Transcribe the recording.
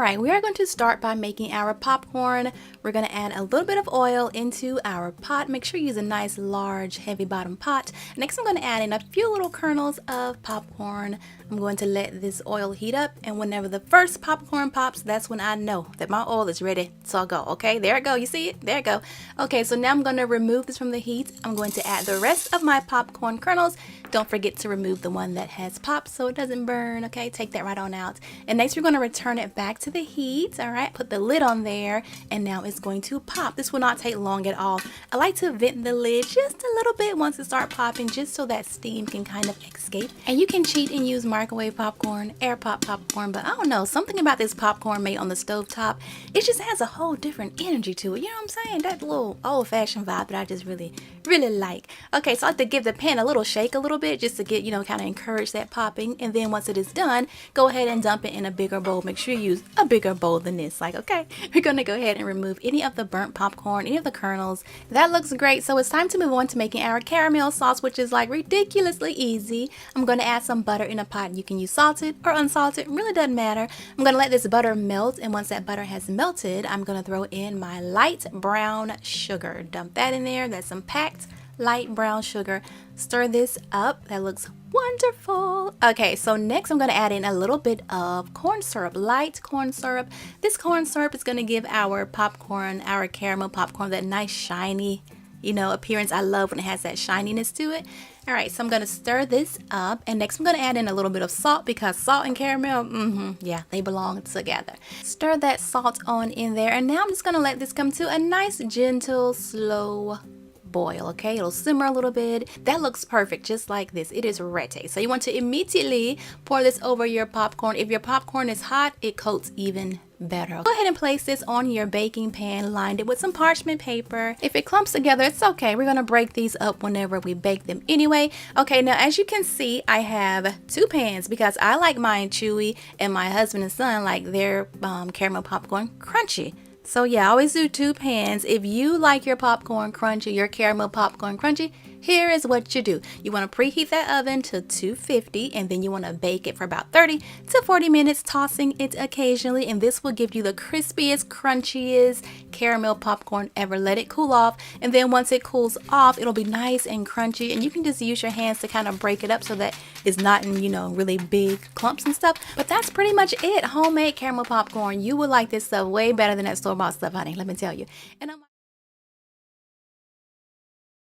Alright, we are going to start by making our popcorn. We're going to add a little bit of oil into our pot. Make sure you use a nice large heavy bottom pot. Next I'm going to add in a few little kernels of popcorn. I'm going to let this oil heat up, and whenever the first popcorn pops, that's when I know that my oil is ready to go. Okay, there it go. You see it? There it go. Okay, so now I'm going to remove this from the heat. I'm going to add the rest of my popcorn kernels. Don't forget to remove the one that has popped so it doesn't burn. Okay, take that right on out. And next we're going to return it back to the heat. All right, put the lid on there, and now it's going to pop. This will not take long at all. I like to vent the lid just a little bit once it starts popping, just so that steam can kind of escape. And you can cheat and use microwave popcorn, air pop popcorn, but I don't know, something about this popcorn made on the stove top, it just has a whole different energy to it. You know what I'm saying? That little old-fashioned vibe that I just really like. Okay, so I like to give the pan a little shake a little bit just to get, you know, kind of encourage that popping. And then once it is done, go ahead and dump it in a bigger bowl. Make sure you use a bigger bowl than this. Like, okay, we're gonna go ahead and remove any of the burnt popcorn, any of the kernels. That looks great. So it's time to move on to making our caramel sauce, which is like ridiculously easy. I'm gonna add some butter in a pot. You can use salted or unsalted, really doesn't matter. I'm gonna let this butter melt, and once that butter has melted, I'm gonna throw in my light brown sugar. Dump that in there. That's some packed light brown sugar. Stir this up. That looks wonderful. Okay, so next I'm going to add in a little bit of corn syrup, light corn syrup. This corn syrup is going to give our popcorn, our caramel popcorn, that nice shiny, you know, appearance. I love when it has that shininess to it. All right, so I'm going to stir this up, and next I'm going to add in a little bit of salt, because salt and caramel, yeah, they belong together. Stir that salt on in there, and now I'm just going to let this come to a nice, gentle, slow boil. Okay, it'll simmer a little bit. That looks perfect, just like this. It is ready. So you want to immediately pour this over your popcorn. If your popcorn is hot, it coats even better. Go ahead and place this on your baking pan, lined it with some parchment paper. If it clumps together, it's okay. We're gonna break these up whenever we bake them anyway. Okay, now as you can see, I have two pans because I like mine chewy, and my husband and son like their caramel popcorn crunchy. So yeah, I always do two pans. If you like your popcorn crunchy, your caramel popcorn crunchy, here is what you do. You want to preheat that oven to 250, and then you want to bake it for about 30 to 40 minutes, tossing it occasionally, and this will give you the crispiest, crunchiest caramel popcorn ever. Let it cool off, and then once it cools off, it'll be nice and crunchy, and you can just use your hands to kind of break it up so that it's not in, you know, really big clumps and stuff. But that's pretty much it. Homemade caramel popcorn. You would like this stuff way better than that store-bought stuff, honey, let me tell you. And